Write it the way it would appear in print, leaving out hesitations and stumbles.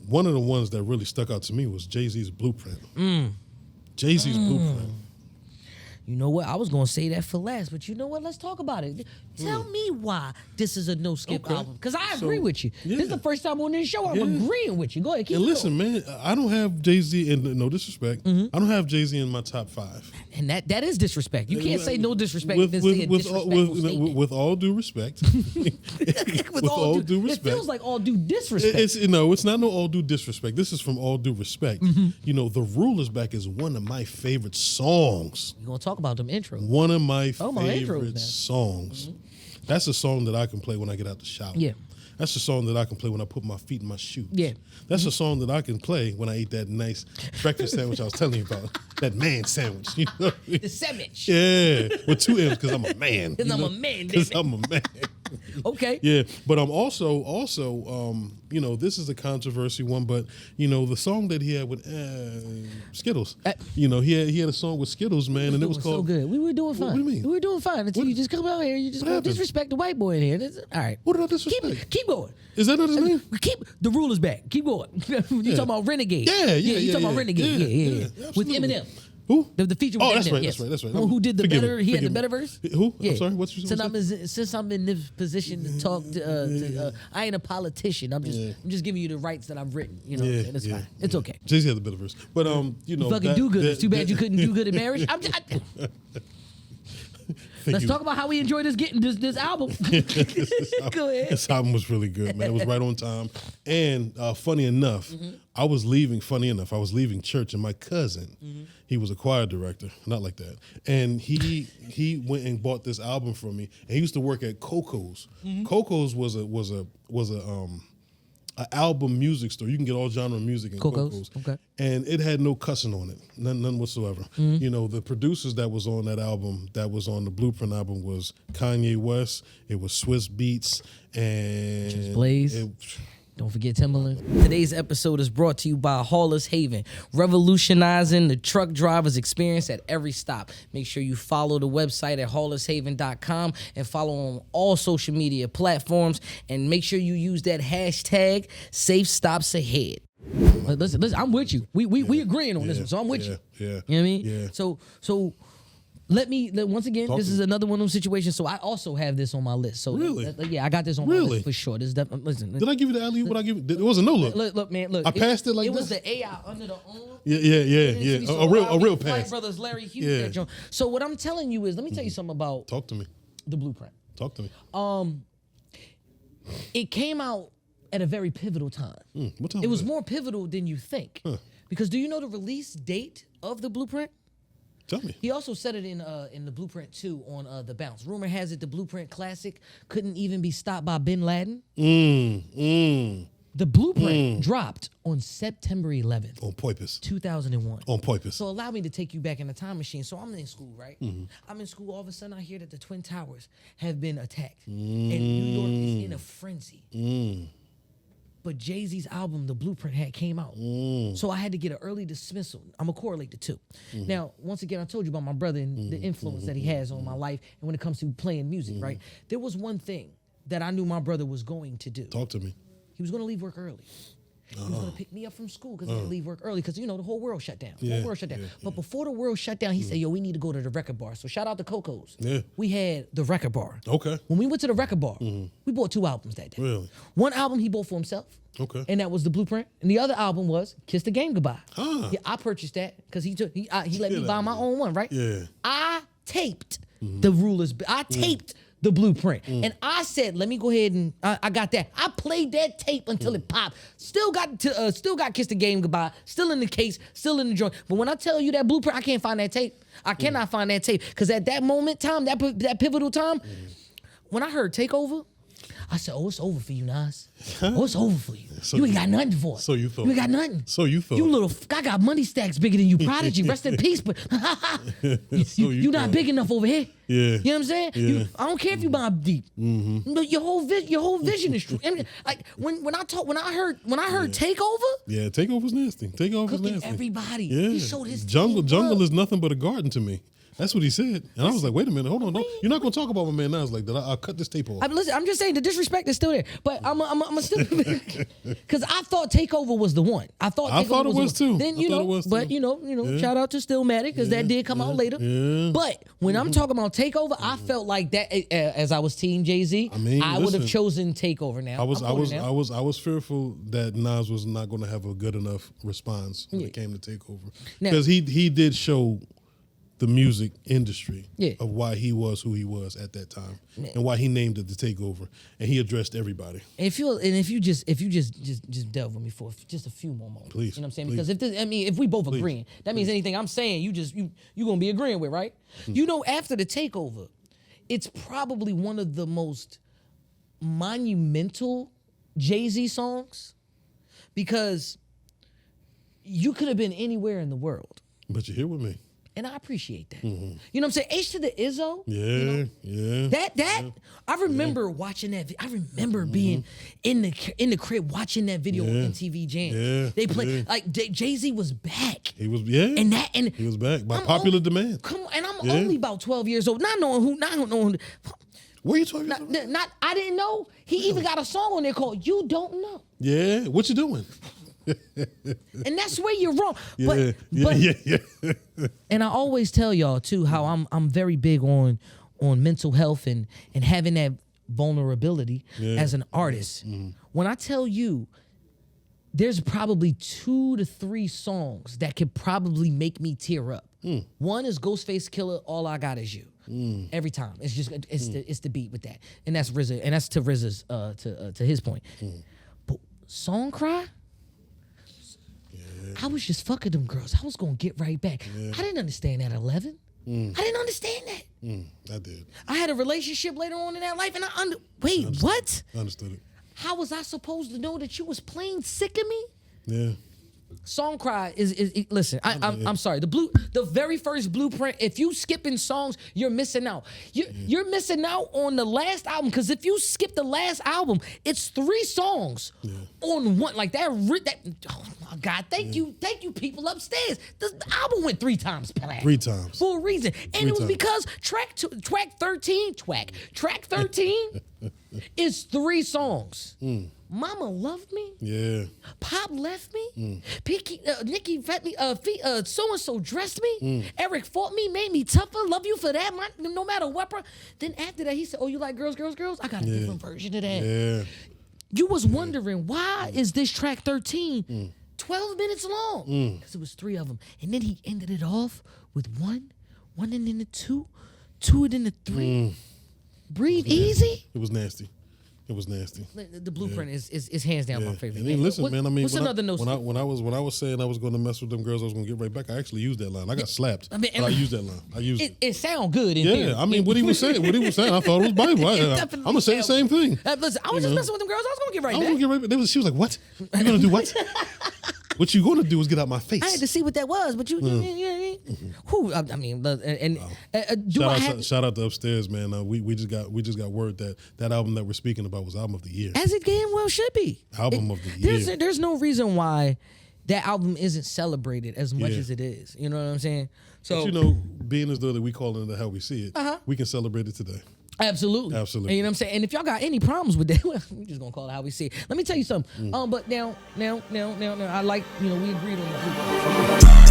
one of the ones that really stuck out to me was Jay-Z's Blueprint. Jay-Z's Blueprint. You know what? I was going to say that for last, but you know what? Let's talk about it. Tell me why this is a no-skip album. Because I agree with you. Yeah. This is the first time on this show I'm agreeing with you. Go ahead, keep And going. listen, man, I don't have Jay-Z, and no disrespect, I don't have Jay-Z in my top 5. And that is disrespect. You can't say no disrespect and then say a disrespectful statement. With all due respect. with all due respect. It feels like all due disrespect. It's not no all due disrespect. This is from all due respect. You know, The Rule Is Back is one of my favorite songs. You're going to talk about them intros. One of my favorite intros, songs. That's a song that I can play when I get out the shower. Yeah. That's a song that I can play when I put my feet in my shoes. Yeah. That's a song that I can play when I eat that nice breakfast sandwich I was telling you about. That man sandwich. You know? The sandwich. Yeah. With 2 M's because I'm a man. Because I'm a man. Because I'm a man. Okay. Yeah. But I'm also, you know, this is a controversy one, but, you know, the song that he had with Skittles. You know, he had a song with Skittles, man, and it was called. So good. We were doing fine. What do you mean? We were doing fine until you just come out here. You just go disrespect the white boy in here. All right. What did I disrespect? Keep going. Is that not his name? Keep The Rule Is Back. Keep going. You talking about Renegade? You talking about Renegade? Yeah. With absolutely. Eminem. Who? The feature with Eminem. That's right. Who did the Forgive better? me, He had the forgive me. better verse. Who? Yeah. I'm sorry. What's your Since I'm in this position to talk to, I ain't a politician. I'm just giving you the rights that I've written. You know, what I'm saying? It's fine. It's okay. Jay-Z had the better verse, but you know, Fucking do good. It's too bad you couldn't do good in marriage. Let's talk about how we enjoy this album. Go ahead. This album was really good, man. It was right on time. And funny enough, I was leaving church, and my cousin, he was a choir director, not like that. And he went and bought this album from me. And he used to work at Coco's. Coco's was a album music store. You can get all genre music in Coco's. Okay. And it had no cussing on it, none whatsoever. You know, the producers that was on that album, that was on the Blueprint album, was Kanye West, it was Swiss Beats, and Just Blaze. Don't forget Timberland. Today's episode is brought to you by Hollis Haven, revolutionizing the truck driver's experience at every stop. Make sure you follow the website at hollishaven.com and follow on all social media platforms. And make sure you use that hashtag Safe Stops Ahead. Listen, I'm with you. We agreeing on this one, so I'm with you. Yeah. You know what I mean? Yeah. So once again, this is another one of those situations. So I also have this on my list. So Really? Yeah, I got this on my list for sure. This is listen. Did I give you the alley? What I give you? It wasn't no look. Look, man. Look. I passed it like it this? was the AI under the arm. Yeah. A real Flight pass. Brothers, Larry Hughes. That joint. So what I'm telling you is, let me tell you something about Talk to me. the Blueprint. Talk to me. It came out at a very pivotal time. What time It was it? more pivotal than you think. Because do you know the release date of the Blueprint? Tell me. He also said it in the Blueprint 2 on The Bounce. Rumor has it the Blueprint Classic couldn't even be stopped by Bin Laden. The Blueprint dropped on September 11th. On purpose. 2001. On purpose. So allow me to take you back in the time machine. So I'm in school, right? I'm in school. All of a sudden, I hear that the Twin Towers have been attacked. And New York is in a frenzy. But Jay-Z's album, The Blueprint, had came out. So I had to get an early dismissal. I'm going to correlate the two. Now, once again, I told you about my brother and the influence that he has on my life and when it comes to playing music, right? There was one thing that I knew my brother was going to do. Talk to me. He was going to leave work early. He was going to pick me up from school because he had to leave work early because, you know, the whole world shut down. But before the world shut down, he said, yo, we need to go to the record bar. So shout out to Coco's. Yeah. We had the record bar. Okay. When we went to the record bar, we bought 2 albums that day. Really? One album he bought for himself. Okay. And that was The Blueprint. And the other album was Kiss the Game Goodbye. Huh. Yeah, I purchased that because he let me buy my own one, right? Yeah. I taped The Rulers. I taped The Blueprint. And I said, let me go ahead and I got that. I played that tape until it popped. Still got Kiss the Game Goodbye. Still in the case, still in the joint. But when I tell you that Blueprint, I can't find that tape. I cannot find that tape. Because at that moment time, that pivotal time, when I heard Takeover, I said, oh, it's over for you, Nas. Oh, it's over for you. So you ain't got nothing for it. So you thought. You ain't got nothing. So you thought. You little, I got money stacks bigger than you, Prodigy. Rest in peace, but you not big enough over here. Yeah. You know what I'm saying? Yeah. I don't care if you bomb deep. But your whole vision is true. I mean, like when I heard Takeover. Yeah, Takeover's nasty. Takeover's Cooking nasty. everybody. Yeah. He showed his Jungle team love. is nothing but a garden to me. That's what he said. And I was like, wait a minute, hold on. You're not going to talk about my man now. I was like, I'll cut this tape off. I'm just saying the disrespect is still there. But I'm still, because I thought Takeover was the one. I thought it was too. Then, but shout out to Stillmatic, because that did come out later. Yeah. But when I'm talking about Takeover, I felt like that, as I was Team Jay-Z, I would have chosen Takeover now. I was fearful that Nas was not going to have a good enough response when it came to Takeover. Because he did show the music industry of why he was who he was at that time and why he named it the Takeover, and he addressed everybody. If you just delve with me for just a few more moments, please. You know what I'm saying? Please. Because if we both agreeing, that means anything I'm saying you gonna be agreeing with, right? After the Takeover, it's probably one of the most monumental Jay-Z songs, because you could have been anywhere in the world, but you're here with me. And I appreciate that. You know what I'm saying? H to the Izzo. Yeah. That I remember watching that. I remember being in the crib watching that video on MTV Jam. Yeah. They played like Jay-Z was back. He was and he was back by popular demand. Come on, and I'm only about 12 years old. Not knowing who. What are you talking about? I didn't know. He even got a song on there called "You Don't Know." Yeah. What you doing? And that's where you're wrong. Yeah. And I always tell y'all too how I'm very big on mental health and having that vulnerability as an artist. When I tell you, there's probably 2 to 3 songs that could probably make me tear up. One is Ghostface Killer, All I Got Is You. Every time. It's just it's the beat with that. And that's RZA, and that's to RZA's to his point. But Song Cry, I was just fucking them girls. I was gonna get right back. I didn't understand that at 11. I didn't understand that. I did. I had a relationship later on in that life, and what? I understood it. How was I supposed to know that you was plain sick of me? Yeah. Song Cry is listen. I'm sorry. The very first Blueprint. If you skipping songs, you're missing out. You're missing out on the last album, because if you skip the last album, it's 3 songs on one. Like that. Oh my God! Thank you, people upstairs. The album went 3 times. 3 times for a reason, and it was because track 13 is 3 songs. Mama loved me. Yeah. Pop left me. Nikki fed me. So and so dressed me. Eric fought me, made me tougher. Love you for that, no matter what, bro. Then after that, he said, "Oh, you like girls? I got a different version of that." Yeah. You was wondering why is this track 13 12 minutes long? Because it was 3 of them, and then he ended it off with one and then the 2 and then the 3. Breathe easy. It was nasty. The Blueprint is hands down my favorite. And listen, man. I mean, what's another note? When I was saying I was going to mess with them girls, I was going to get right back. I actually used that line. I got slapped, but I used that line. I used it. It sound good in theory. I mean, what he was saying, I thought it was Bible. I'm gonna say the same thing. Listen, I was just messing with them girls. I was going to get right back. I was going to get right back. She was like, "What? You going to do what?" What you gonna do is get out my face. I had to see what that was, but you know what I mean? Shout out to Upstairs, man. We just got word that album that we're speaking about was album of the year. As it damn well should be. Album of the year. There's no reason why that album isn't celebrated as much as it is. You know what I'm saying? So but being as though that we call it how we see it, we can celebrate it today. Absolutely. And you know what I'm saying? And if y'all got any problems with that, well, we're just gonna call it how we see it. Let me tell you something. But now, I like, we agreed on that.